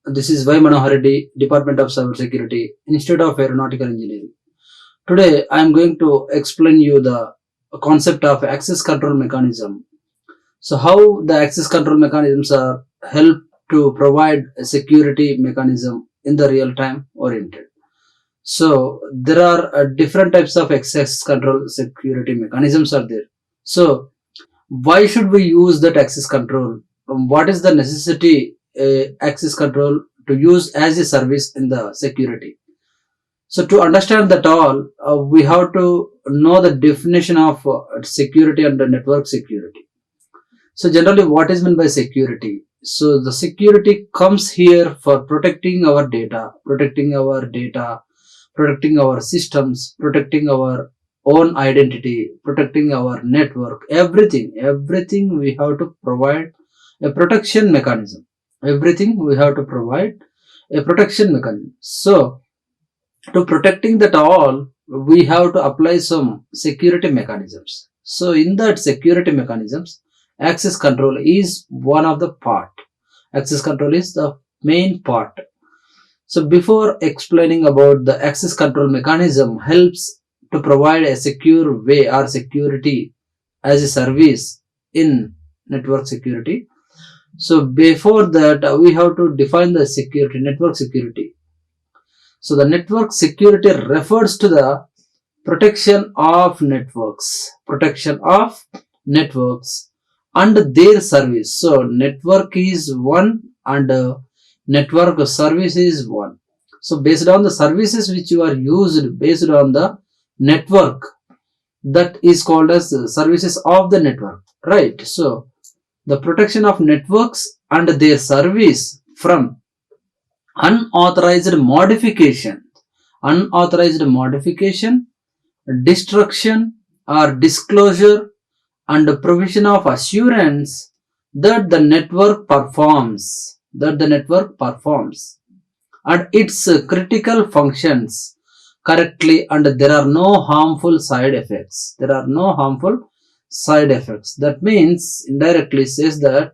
This is Y. Manohar Reddy, Department of Cybersecurity, Institute of Aeronautical Engineering. Today, I am going to explain you the concept of access control mechanism. So, how the access control mechanisms are help to provide a security mechanism in the real time oriented. So, there are different types of access control security mechanisms are there. So, why should we use that access control? What is the necessity access control to use as a service in the security? So to understand that all, we have to know the definition of security and the network security. So generally, what is meant by security? So the security comes here for protecting our data, protecting our systems, protecting our own identity, protecting our network, everything we have to provide a protection mechanism. Everything we have to provide a protection mechanism. So to protecting that all, we have to apply some security mechanisms. So in that security mechanisms, access control is one of the part. Access control is the main part. So before explaining about the access control mechanism helps to provide a secure way or security as a service in network security. So before that, we have to define the security, network security. So the network security refers to the protection of networks and their service. So network is one and network service is one. So based on the services which you are used based on the network, that is called as services of the network, right? So the protection of networks and their service from unauthorized modification, destruction or disclosure, and the provision of assurance that the network performs, and its critical functions correctly, and there are no harmful side effects. That means indirectly says that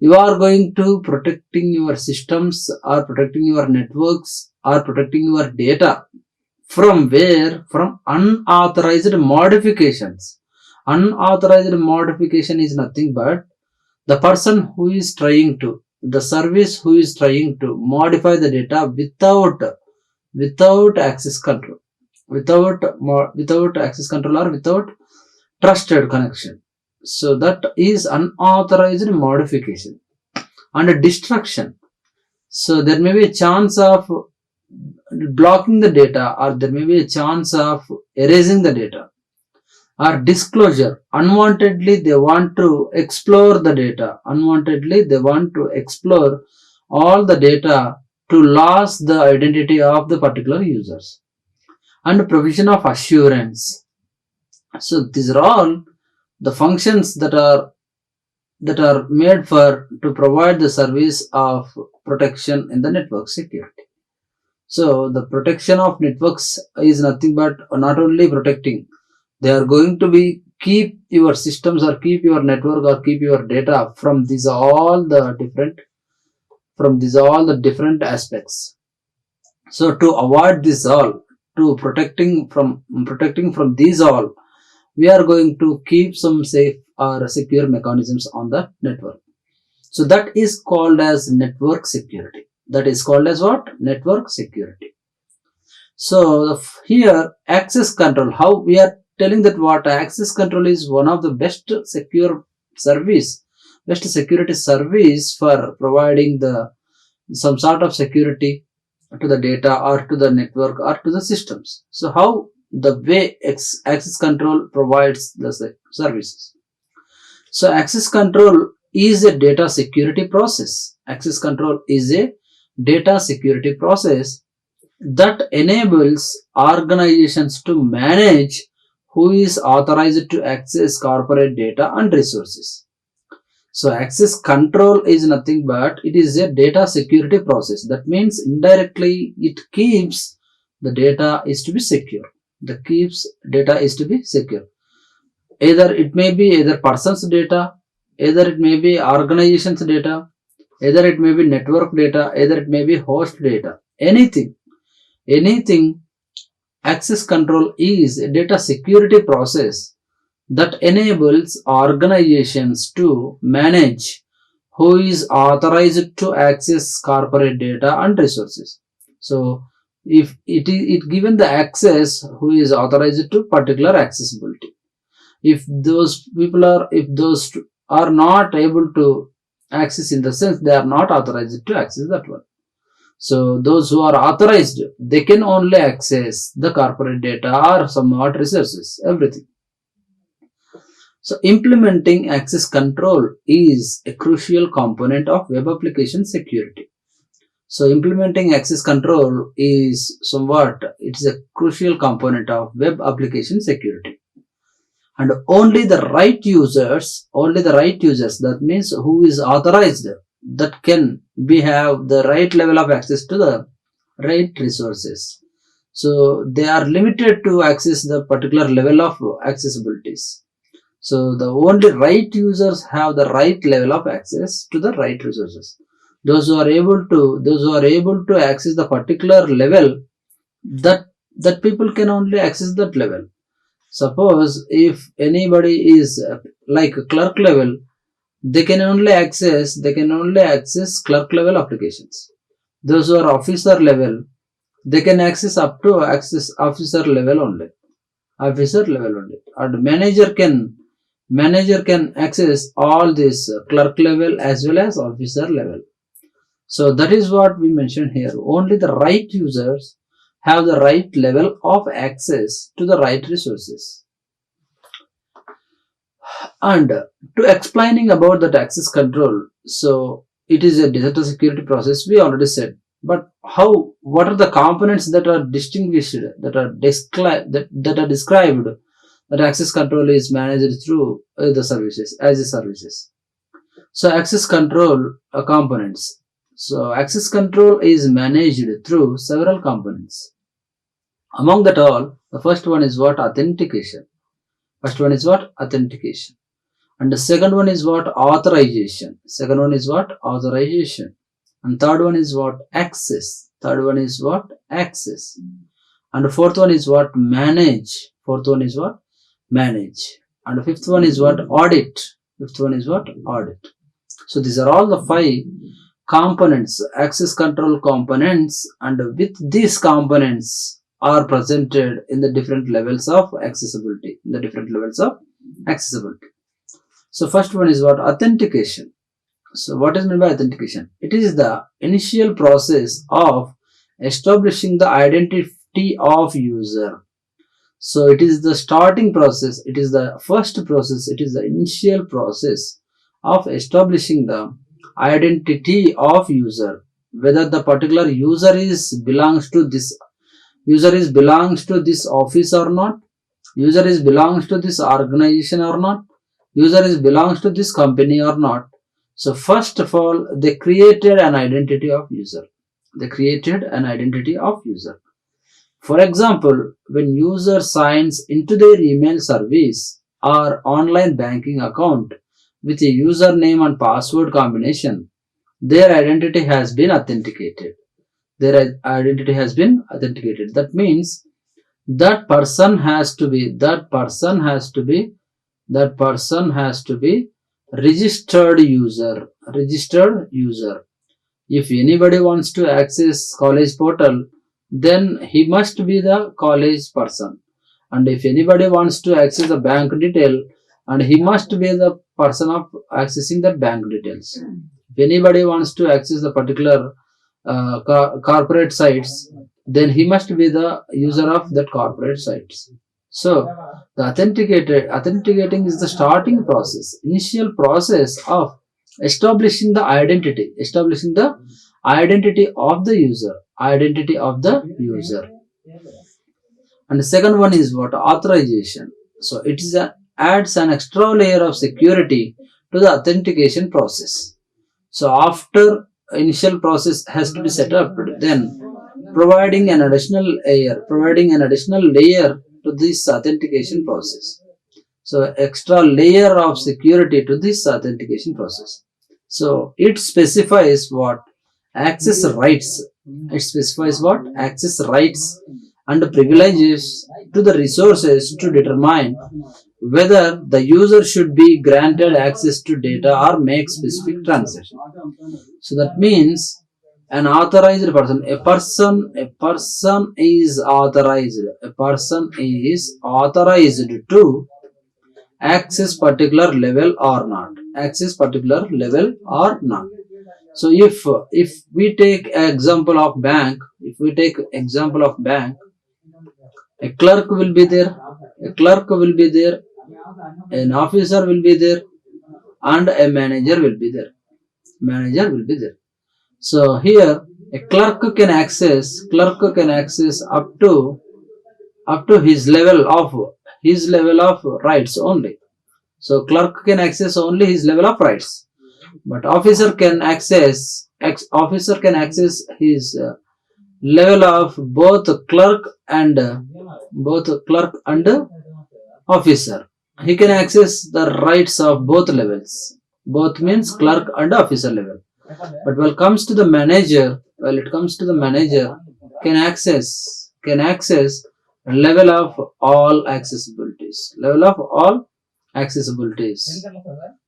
you are going to protecting your systems or protecting your networks or protecting your data from where? From unauthorized modifications. Unauthorized modification is nothing but the person who is trying to, the service who is trying to modify the data without access control, without access control or without trusted connection. So that is unauthorized modification. And destruction. So there may be a chance of blocking the data, or there may be a chance of erasing the data. Or disclosure. Unwantedly they want to explore the data. They want to explore all the data to lose the identity of the particular users. And provision of assurance. So these are all the functions that are made for to provide the service of protection in the network security. So the protection of networks is nothing but not only protecting, they are going to be keep your systems or keep your network or keep your data from these all the different aspects. So to avoid this all, to protecting from these all, we are going to keep some safe or secure mechanisms on the network. So that is called as network security. That is called as what? Network security. So here access control, how we are telling that what access control is one of the best security service for providing the some sort of security to the data or to the network or to the systems. So how the way access control provides the services. So access control is a data security process. Access control is a data security process that enables organizations to manage who is authorized to access corporate data and resources. So access control is nothing but it is a data security process. That means indirectly it keeps the data is to be secure. Either it may be either person's data, either it may be organization's data, Either it may be network data, either it may be host data, anything. Access control is a data security process that enables organizations to manage who is authorized to access corporate data and resources. So if it given the access who is authorized to particular accessibility. If those are not able to access, in the sense they are not authorized to access that one. So those who are authorized, they can only access the corporate data or somewhat resources, everything. So implementing access control is a crucial component of web application security. So implementing access control is it is a crucial component of web application security. And only the right users, that means who is authorized, that can have the right level of access to the right resources. So they are limited to access the particular level of accessibilities. So the only right users have the right level of access to the right resources. Those who are able to access the particular level, that people can only access that level. Suppose if anybody is like a clerk level, they can only access clerk level applications. Those who are officer level, they can access up to officer level only. And manager can access all this clerk level as well as officer level. So that is what we mentioned here. Only the right users have the right level of access to the right resources. And to explaining about that access control, so it is a data security process, we already said. But what are the components that are distinguished, that are described, that access control is managed through the services, as a services. So access control components. So access control is managed through several components. Among that all, the first one is what? Authentication. And the second one is what? Authorization. And third one is what? Access. And the fourth one is what? Manage. And the fifth one is what? Audit. So these are all the 5 components, access control components, and with these components are presented in the different levels of accessibility. So first one is what? Authentication. So what is meant by authentication? It is the initial process of establishing the identity of user. So it is the starting process, it is the first process, it is the initial process of establishing the identity of user, whether the particular user belongs to this office or not, belongs to this organization or not, belongs to this company or not. So first of all, they created an identity of user. For example, when user signs into their email service or online banking account with a username and password combination, their identity has been authenticated. That means that person has to be registered user. If anybody wants to access college portal, then he must be the college person. And if anybody wants to access the bank detail, and he must be the person of accessing the bank details. If anybody wants to access the particular corporate sites, then he must be the user of that corporate sites. So the authenticating is the starting process, initial process of establishing the identity of the user. And the second one is what? Authorization. So it adds an extra layer of security to the authentication process. So after initial process has to be set up, then providing an additional layer to this authentication process. So extra layer of security to this authentication process. So it specifies what access rights. It specifies what access rights and privileges to the resources to determine whether the user should be granted access to data or make specific transaction. So that means an authorized person, a person is authorized, to access particular level or not, So if we take example of bank, a clerk will be there, an officer will be there, and a manager will be there. So here a clerk can access up to his level of rights only. So clerk can access only his level of rights, but officer can access his level of both clerk and officer. He can access the rights of both levels. Both means clerk and officer level. But when it comes to the manager, can access level of all accessibilities.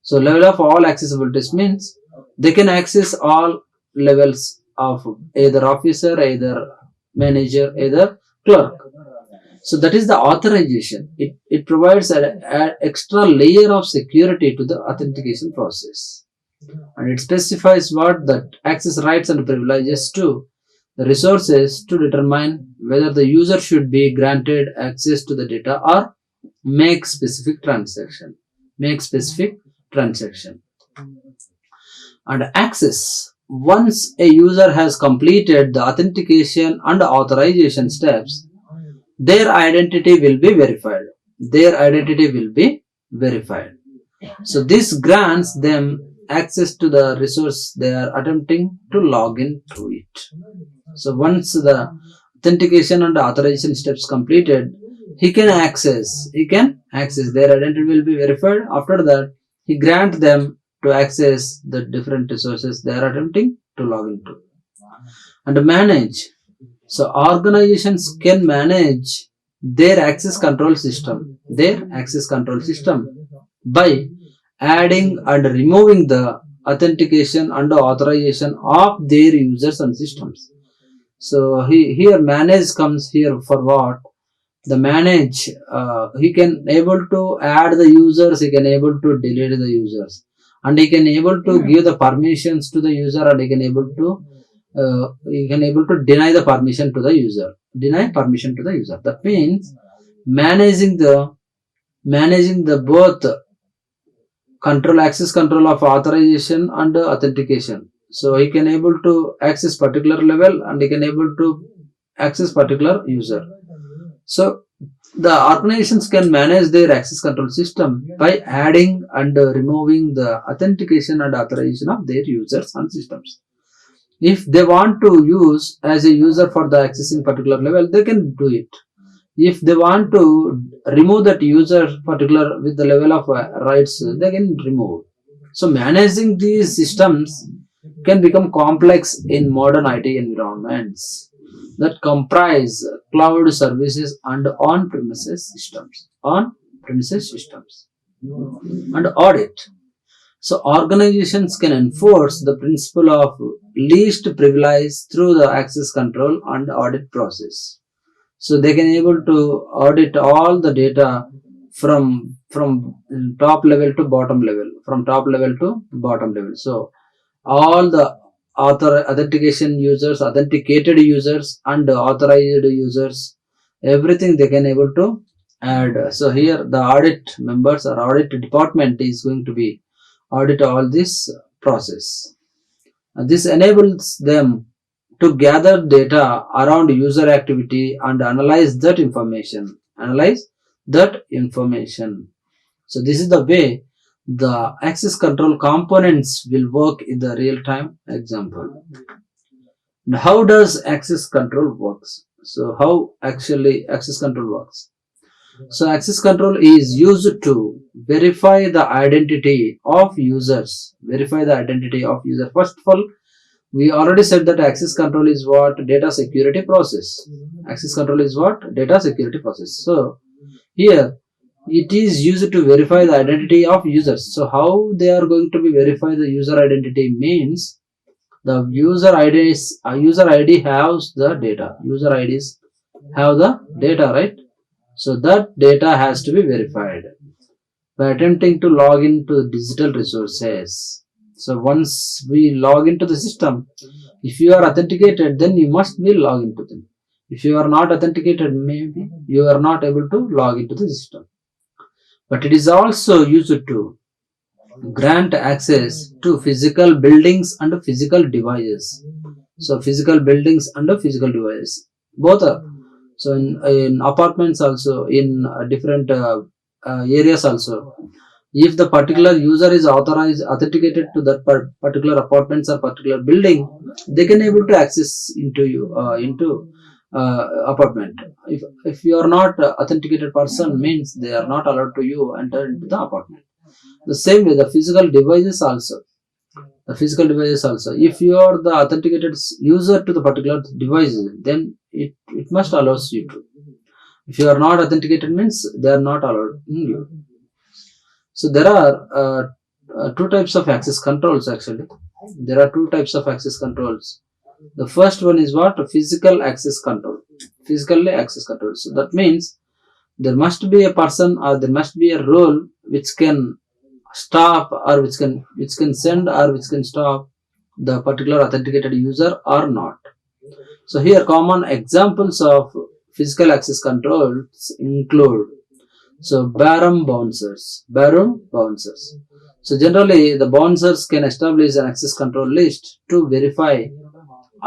So level of all accessibilities means they can access all levels of either officer, either manager, either clerk. So that is the authorization. It provides an extra layer of security to the authentication process. And it specifies what that access rights and privileges to the resources to determine whether the user should be granted access to the data or make specific transaction. And access. Once a user has completed the authentication and authorization steps, their identity will be verified. So this grants them access to the resource they are attempting to log in to it. So once the authentication and authorization steps completed, he can access, their identity will be verified. After that, he grant them to access the different resources they are attempting to log into. And manage. So organizations can manage their access control system by adding and removing the authentication and authorization of their users and systems. So here manage comes here for what? The manage, he can able to add the users, he can able to delete the users, and he can able to give the permissions to the user, and he can able to deny the permission to the user. That means managing the both access control of authorization and authentication. So he can able to access particular level, and he can able to access particular user. So the organizations can manage their access control system by adding and removing the authentication and authorization of their users and systems. If they want to use as a user for the accessing particular level, they can do it. If they want to remove that user particular with the level of rights, they can remove. So managing these systems can become complex in modern IT environments that comprise cloud services and on-premises systems. And audit. So organizations can enforce the principle of least privilege through the access control and audit process. So they can able to audit all the data from top level to bottom level, So all the authenticated users and authorized users, everything they can able to add. So here the audit members or audit department is going to be audit all this process. And this enables them to gather data around user activity and analyze that information. So this is the way the access control components will work in the real-time example. Now, how does access control works? So how actually access control works? So access control is used to verify the identity of users. Verify the identity of user. First of all, we already said that access control is what? Data security process. Access control is what? Data security process. So here it is used to verify the identity of users. So how they are going to be verify the user identity means the user ID has the data. User IDs have the data, right? So that data has to be verified by attempting to log into digital resources. So once we log into the system, if you are authenticated, then you must be log into them. If you are not authenticated, maybe you are not able to log into the system. But it is also used to grant access to physical buildings and physical devices. So physical buildings and physical devices, both are. So in apartments also, in different areas also, if the particular user is authenticated to that particular apartments or particular building, they can able to access into you into apartment. If you are not authenticated person, means they are not allowed to you enter into the apartment. The same way, the physical devices also. The physical devices also. If you are the authenticated user to the particular device, then it must allows you to. If you are not authenticated, means they are not allowed you. So there are two types of access controls actually. There are two types of access controls. The first one is what? Physical access control. Physically access control. So that means there must be a person or there must be a role which can stop or which can send or which can stop the particular authenticated user or not. So here common examples of physical access controls include barum bouncers. So generally the bouncers can establish an access control list to verify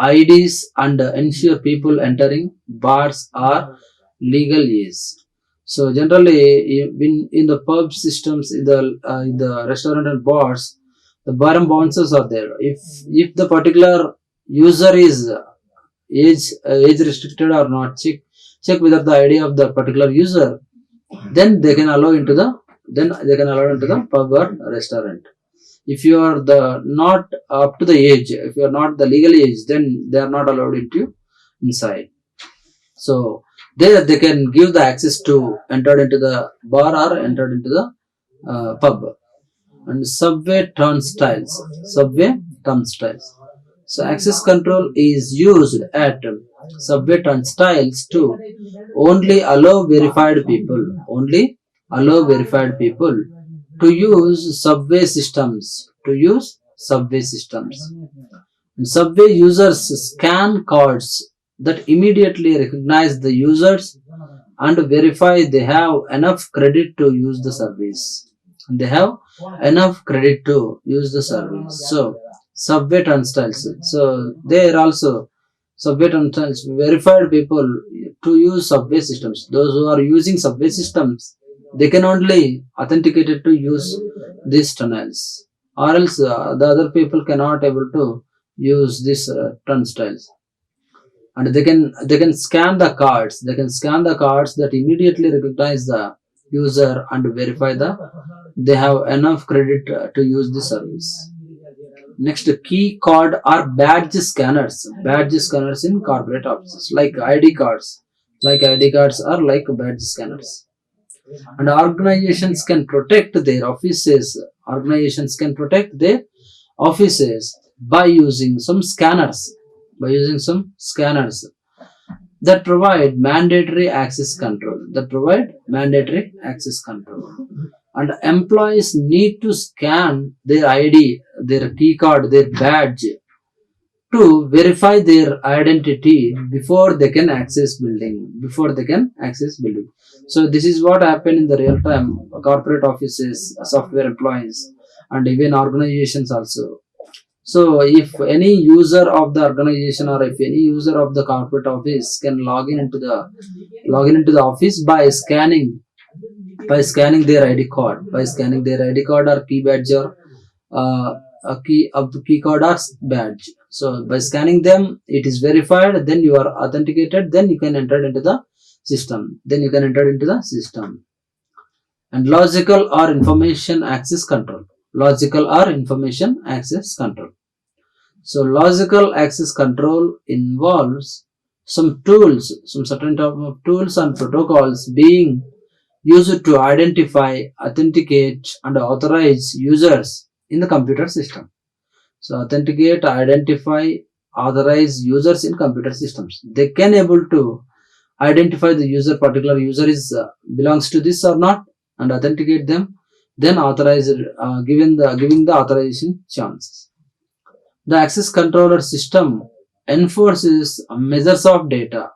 IDs and ensure people entering bars are legal use. So generally, in the pub systems, in the restaurant and bars, the bar and bouncers are there. If the particular user is age restricted or not, check whether the ID of the particular user, then they can allow into the pub or restaurant. If you are the not up to the age, if you are not the legal age, then they are not allowed into inside. So they can give the access to entered into the bar or entered into the pub. And subway turnstiles. So access control is used at subway turnstiles to only allow verified people. To use subway systems. And subway users scan cards that immediately recognize the users and verify they have enough credit to use the service. So subway turnstiles. So there also subway turnstiles verified people to use subway systems. Those who are using subway systems, they can only authenticated to use these tunnels, or else the other people cannot able to use these turnstiles. And they can scan the cards. That immediately recognize the user and verify they have enough credit to use the service. Next, key card or badge scanners in corporate offices, like ID cards. Are like badge scanners. And organizations can protect their offices. By using some scanners. That provide mandatory access control. And employees need to scan their ID, their key card, their badge to verify their identity before they can access building. So this is what happened in the real time corporate offices, software employees, and even organizations also. So if any user of the organization or if any user of the corporate office can log in into the office by scanning their ID card, or key badge or a key card or badge. So by scanning them, it is verified. Then you are authenticated. Then you can enter into the system. Then you can enter into the system. And logical or information access control. Logical or information access control. So logical access control involves some tools, some certain type of tools and protocols being used to identify, authenticate and authorize users in the computer system. So authenticate, identify, authorize users in computer systems. They can able to identify the user, particular user is belongs to this or not, and authenticate them, then authorize giving the authorization chances. The access controller system enforces measures of data,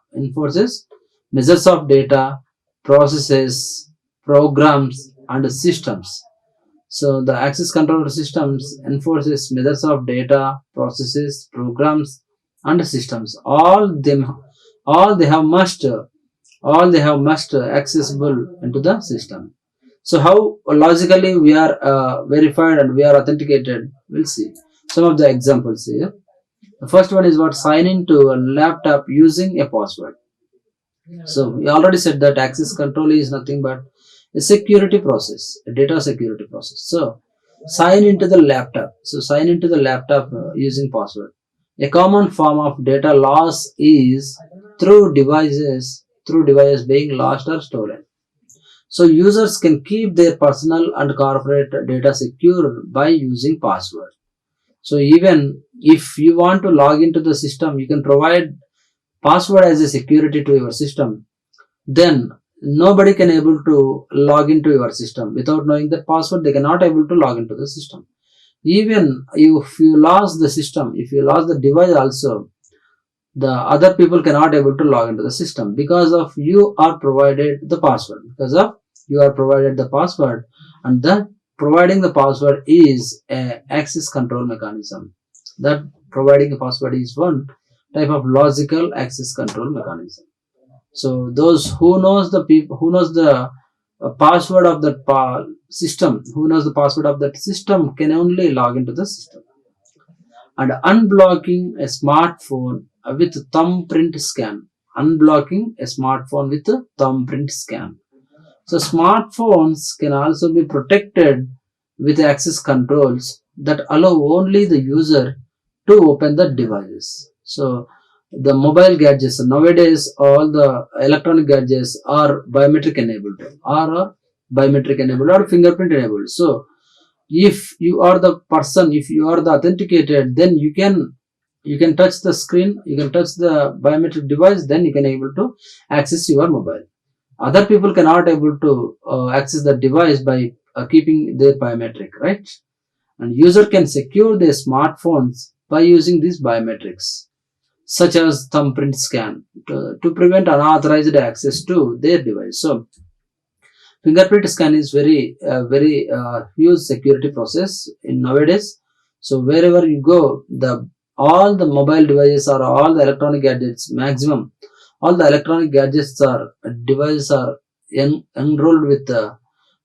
processes, programs and systems. So the access controller systems enforces measures of data, processes, programs and systems. All they have must accessible into the system. So how logically we are verified and we are authenticated, we'll see some of the examples here. The first one is what? Sign into a laptop using a password. So we already said that access control is nothing but a security process, a data security process. So sign into the laptop. So sign into the laptop using password. A common form of data loss is through devices being lost or stolen. So users can keep their personal and corporate data secure by using password. So even if you want to log into the system, you can provide password as a security to your system. Then nobody can able to log into your system without knowing the password. They cannot able to log into the system. Even if you lost the system, if you lost the device also, the other people cannot able to log into the system because of you are provided the password. Because of you are provided the password, and the providing the password is a access control mechanism. That providing a password is one type of logical access control mechanism. So those who knows the people who knows the password of that system, who knows the password of that system can only log into the system. And unblocking a smartphone with thumbprint scan. Unblocking a smartphone with a thumbprint scan. So smartphones can also be protected with access controls that allow only the user to open the devices. So the mobile gadgets nowadays, all the electronic gadgets are biometric enabled, or fingerprint enabled. So if you are the person, if you are the authenticated, then you can touch the screen, you can touch the biometric device, then you can able to access your mobile. Other people cannot able to access the device by keeping their biometric, right? And user can secure their smartphones by using these biometrics, such as thumbprint scan, to prevent unauthorized access to their device. So fingerprint scan is very huge security process in nowadays. So wherever you go, all the mobile devices or all the electronic gadgets, maximum all the electronic gadgets or devices are enrolled with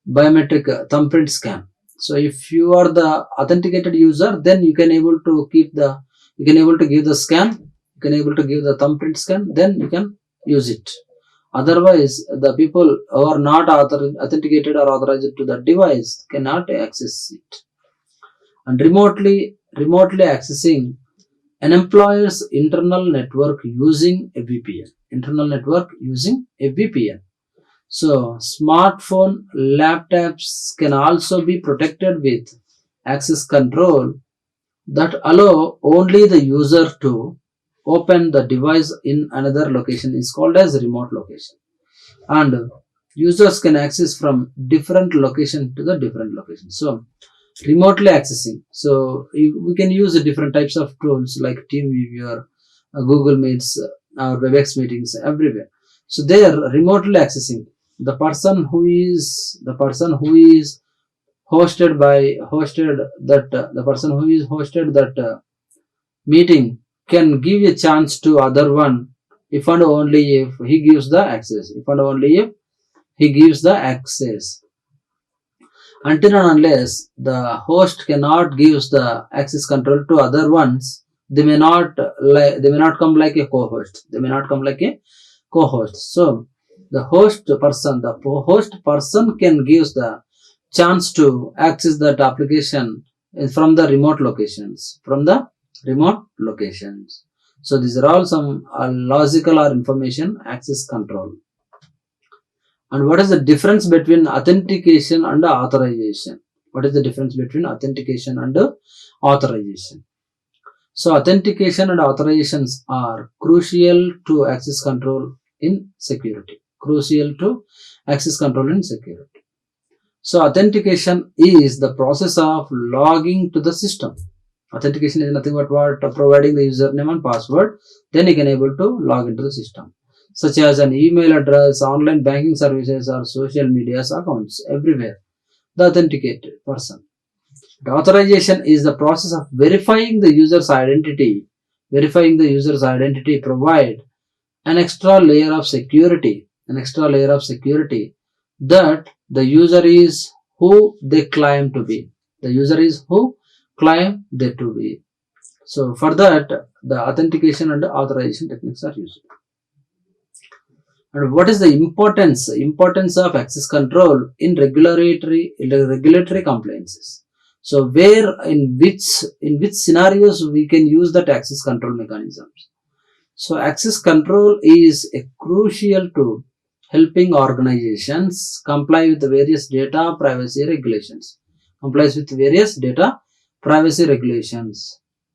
biometric thumbprint scan. So if you are the authenticated user, then you can able to give the scan, you can able to give the thumbprint scan, then you can use it. Otherwise, the people who are not authenticated or authorized to the device cannot access it. And remotely accessing an employer's internal network using a VPN. So smartphone laptops can also be protected with access control that allow only the user to open the device in another location, is called as remote location. And users can access from different location to the different location. So remotely accessing. So we can use different types of tools like TeamViewer, Google Meets, or WebEx meetings everywhere. So they are remotely accessing. The person who is hosted that meeting can give a chance to other one if and only if he gives the access. Until and unless the host cannot gives the access control to other ones, they may not come like a co-host. So The host person can give the chance to access that application from the remote locations, So these are all some logical or information access control. And what is the difference between authentication and authorization? What is the difference between authentication and authorization? So authentication and authorizations are crucial to access control in security. So authentication is the process of logging to the system. Authentication is nothing but what providing the username and password, then you can able to log into the system, such as an email address, online banking services, or social media accounts everywhere. The authenticated person. The authorization is the process of verifying the user's identity. Provide an extra layer of security. That the user is who they claim to be. So for that, the authentication and authorization techniques are used. And what is the importance of access control in regulatory compliances? So where in which scenarios we can use that access control mechanisms? So access control is a crucial tool helping organizations comply with the various data privacy regulations.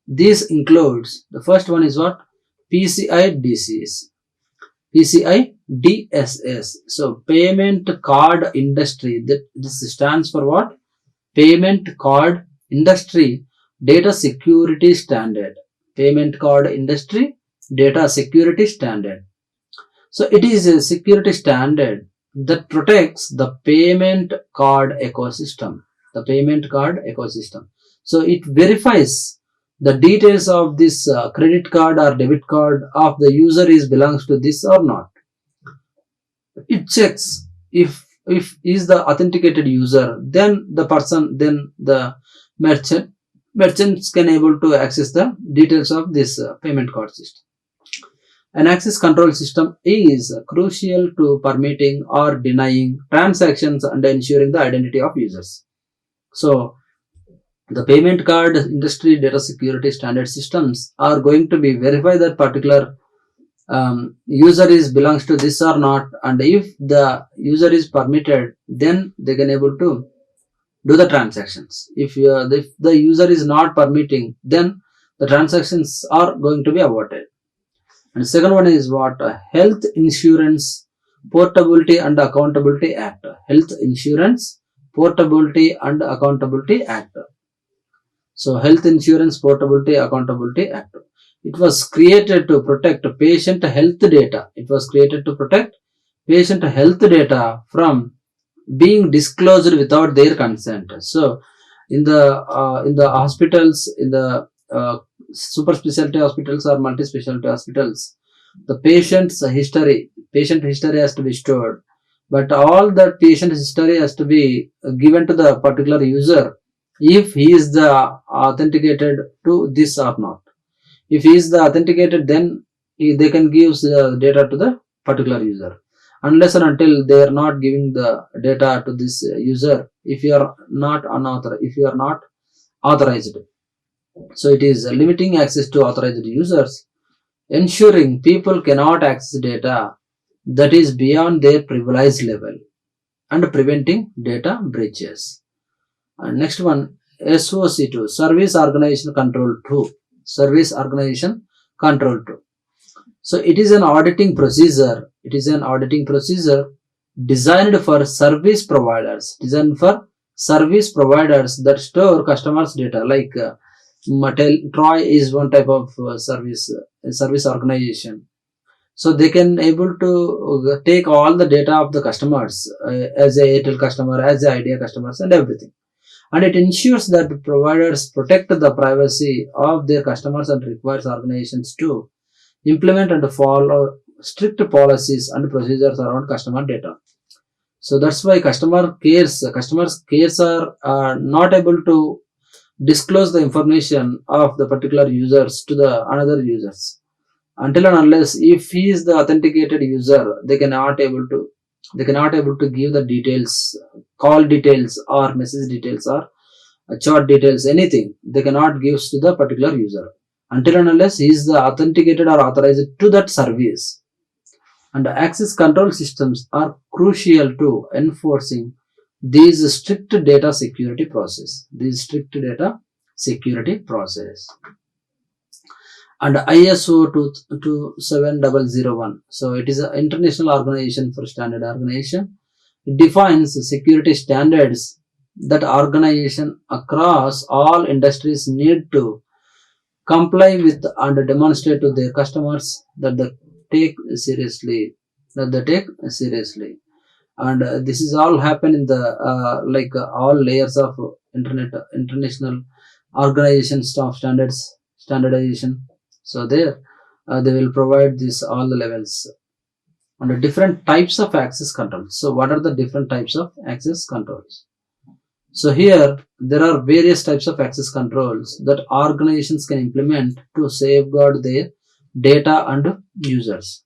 This includes, the first one is what? PCI DSS. So payment card industry. This stands for what? Payment card industry data security standard. So it is a security standard that protects the payment card ecosystem. So it verifies the details of this credit card or debit card of the user belongs to this or not. It checks if is the authenticated user, then the merchants can able to access the details of this payment card system. An access control system is crucial to permitting or denying transactions and ensuring the identity of users. So the payment card industry data security standard systems are going to be verify that particular user belongs to this or not, and if the user is permitted, then they can able to do the transactions. If the user is not permitting, then the transactions are going to be aborted. And second one is what? Health Insurance Portability and Accountability Act. So Health Insurance Portability Accountability Act. It was created to protect patient health data. From being disclosed without their consent. So in the hospitals, in the super specialty hospitals or multi specialty hospitals, the patient's history has to be stored, but all that patient history has to be given to the particular user if he is the authenticated to this or not. If he is the authenticated, then they can give the data to the particular user, unless and until they are not giving the data to this user if you are not authorized. So it is limiting access to authorized users, ensuring people cannot access data that is beyond their privilege level, and preventing data breaches. And next one, SOC2, Service Organization Control 2. So it is an auditing procedure. Designed for service providers. That store customers' data. Like Troy is one type of service organization. So they can able to take all the data of the customers as a Airtel customer, as a Idea customers, and everything. And it ensures that providers protect the privacy of their customers and requires organizations to implement and follow strict policies and procedures around customer data. So that's why customers cares are not able to disclose the information of the particular users to the another users. until and unless if he is the authenticated user, they cannot able to give the details, call details or message details or chat details, anything they cannot give to the particular user until and unless he is the authenticated or authorized to that service. And access control systems are crucial to enforcing these strict data security process. And ISO 27001. So it is an international organization for standard organization. It defines security standards that organization across all industries need to comply with and demonstrate to their customers that they take seriously. And this is all happen in the all layers of international organization staff standardization. So there they will provide this all the levels. And the different types of access controls. So what are the different types of access controls? So here there are various types of access controls that organizations can implement to safeguard their data and users.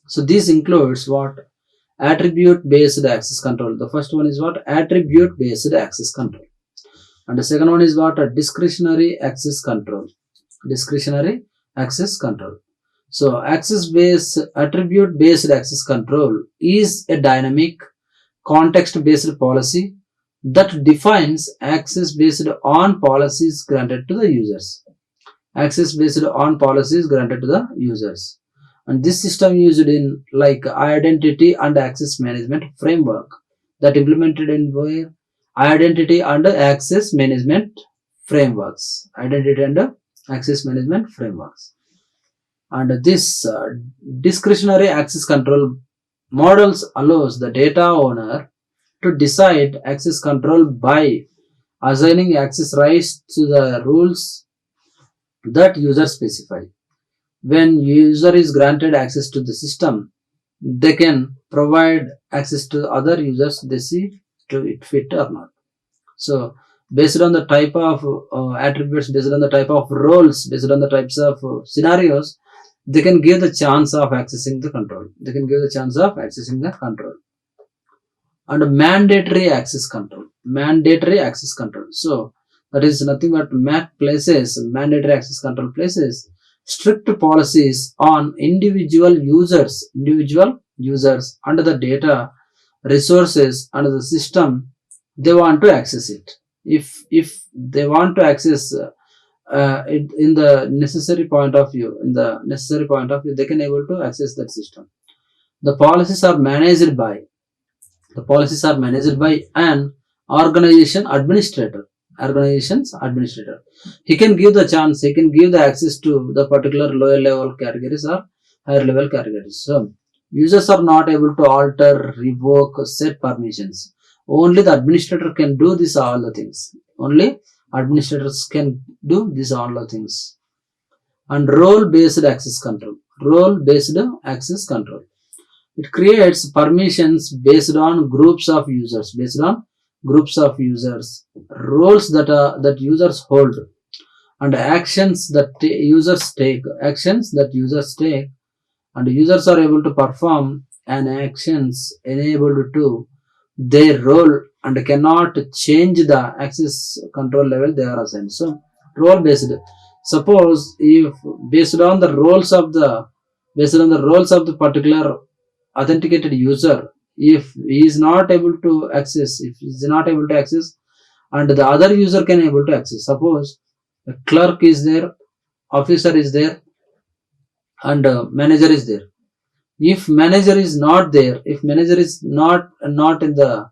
So this includes what? Attribute based access control. The first one is what? Attribute based access control. And the second one is what? A discretionary access control. So attribute based access control is a dynamic context based policy that defines access based on policies granted to the users. And this system used in like identity and access management framework that implemented in where identity and access management frameworks. And this discretionary access control models allows the data owner to decide access control by assigning access rights to the rules that user specify. When user is granted access to the system, they can provide access to other users they see to it fit or not. So based on the type of attributes, based on the type of roles, based on the types of scenarios, they can give the chance of accessing the control. And mandatory access control. So that is nothing but mandatory access control places strict policies on individual users and the data resources and the system they want to access it. If they want to access it in the necessary point of view, they can able to access that system. The policies are managed by an organization administrator. He can give the access to the particular lower level categories or higher level categories. So users are not able to alter, revoke, set permissions. Only the administrator can do this all the things. And role based access control. It creates permissions based on groups of users, roles that users hold, and actions that users take, and users are able to perform an actions enabled to their role and cannot change the access control level they are assigned. So role based. Suppose if based on the roles of the particular authenticated user, if he is not able to access, and the other user can able to access. Suppose a clerk is there, officer is there, and manager is there. If manager is not there, if manager is not in the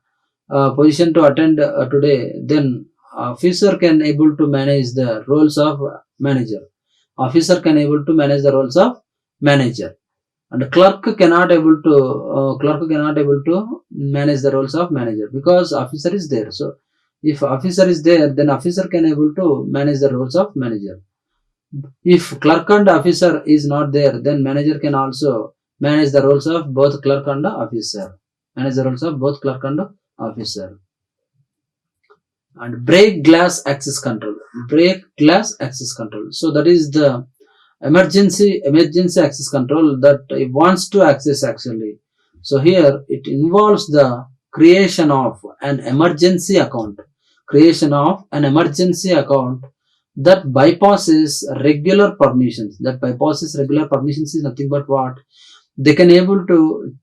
position to attend today, then officer can able to manage the roles of manager. Officer can able to manage the roles of manager. And clerk cannot able to manage the roles of manager because officer is there. So if officer is there, then officer can able to manage the roles of manager. If clerk and officer is not there, then manager can also manage the roles of both clerk and officer. And break glass access control. So that is the emergency access control that it wants to access actually. So here it involves the creation of an emergency account, that bypasses regular permissions. Is nothing but what they can able to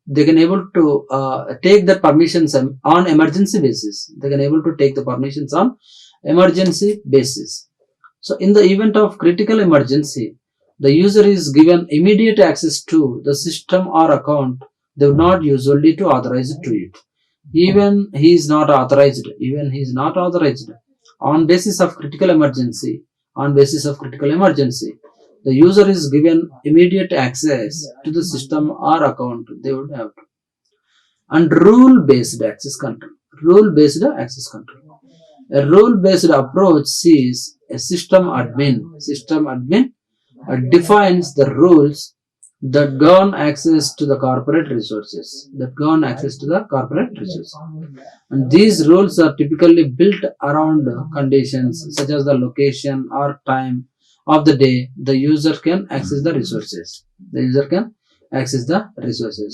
take the permissions on emergency basis. They can able to take the permissions on emergency basis. So in the event of critical emergency, the user is given immediate access to the system or account they would not usually to authorize to it. Even he is not authorized. On basis of critical emergency, the user is given immediate access to the system or account they would have to. And rule-based access control. A rule-based approach sees a system admin defines the rules that govern access to the corporate resources. And these rules are typically built around conditions such as the location or time of the day the user can access the resources.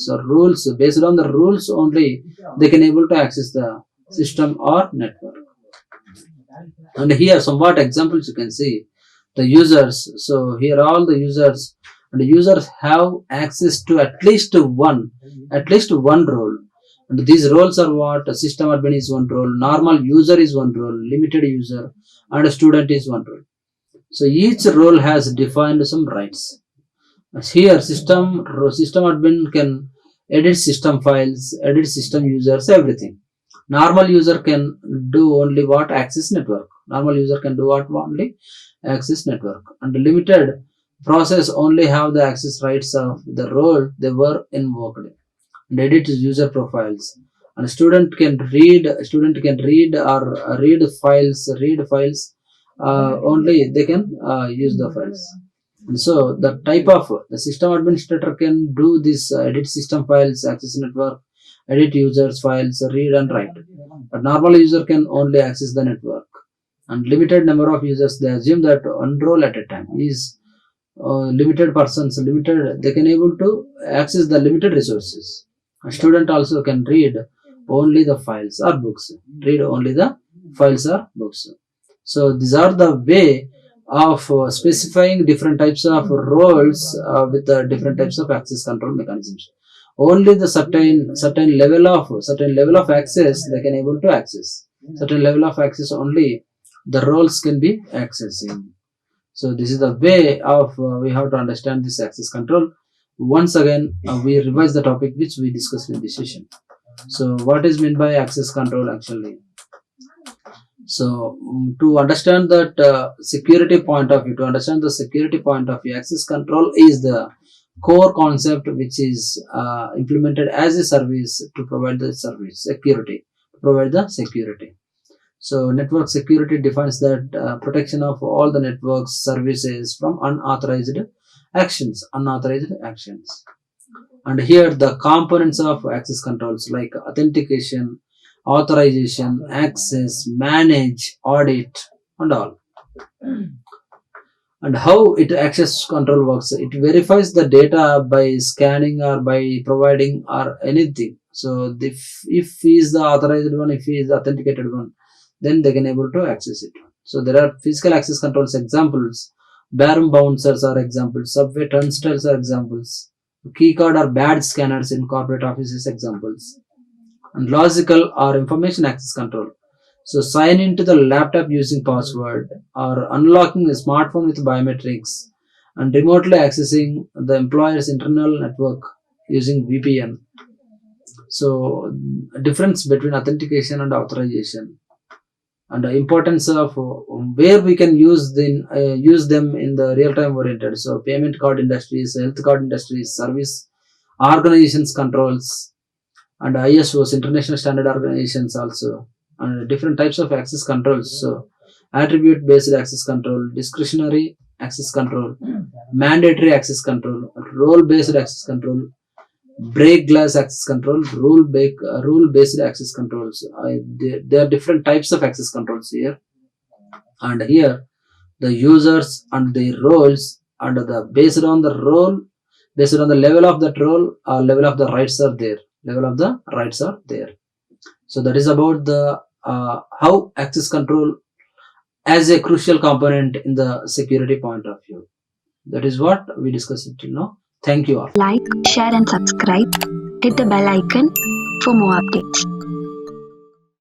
So rules, based on the rules only, they can able to access the system or network. And here somewhat examples you can see the users. So here all the users have access to at least one role. And these roles are what? System admin is one role, normal user is one role, limited user, and a student is one role. So each role has defined some rights. Here system admin can edit system files, edit system users, everything. Normal user can do only what? Access network. And limited process only have the access rights of the role they were invoked. And edit user profiles. And student can read or read files. Only they can use the files. And so the type of the system administrator can do this edit system files, access network, edit users files, read and write. But normal user can only access the network. And limited number of users, they assume that one role at a time is limited persons, they can able to access the limited resources. A student also can read only the files or books. So these are the way of specifying different types of roles with different types of access control mechanisms. Only the certain level of access they can able to access. Certain level of access only the roles can be accessing. So this is the way of we have to understand this access control. Once again, we revise the topic which we discussed in this session. So what is meant by access control actually? So to understand that security point of view, access control is the core concept which is implemented as a service to provide the security. So network security defines that protection of all the networks services from unauthorized actions. And here the components of access controls like authentication, authorization, access, manage, audit, and all. And how access control works? It verifies the data by scanning or by providing or anything. So if he is the authorized one, if he is the authenticated one, then they can able to access it. So there are physical access controls examples. Barroom bouncers are examples. Subway turnstiles are examples. Keycard or badge scanners in corporate offices examples. And logical or information access control. So sign into the laptop using password, or unlocking the smartphone with biometrics, and remotely accessing the employer's internal network using VPN. So difference between authentication and authorization, and the importance of where we can use them in the real-time oriented. So payment card industries, health card industries, service organizations controls, and ISOs, international standard organizations also, and different types of access controls. So attribute based access control, discretionary access control, mandatory access control, role based access control, break glass access control, rule based access controls. There are different types of access controls here. And here the users and their roles and based on the role, based on the level of that role, level of the rights are there. Level of the rights are there. So that is about the how access control as a crucial component in the security point of view. That is what we discussed till now. Thank you all. Like, share and subscribe. Hit the bell icon for more updates.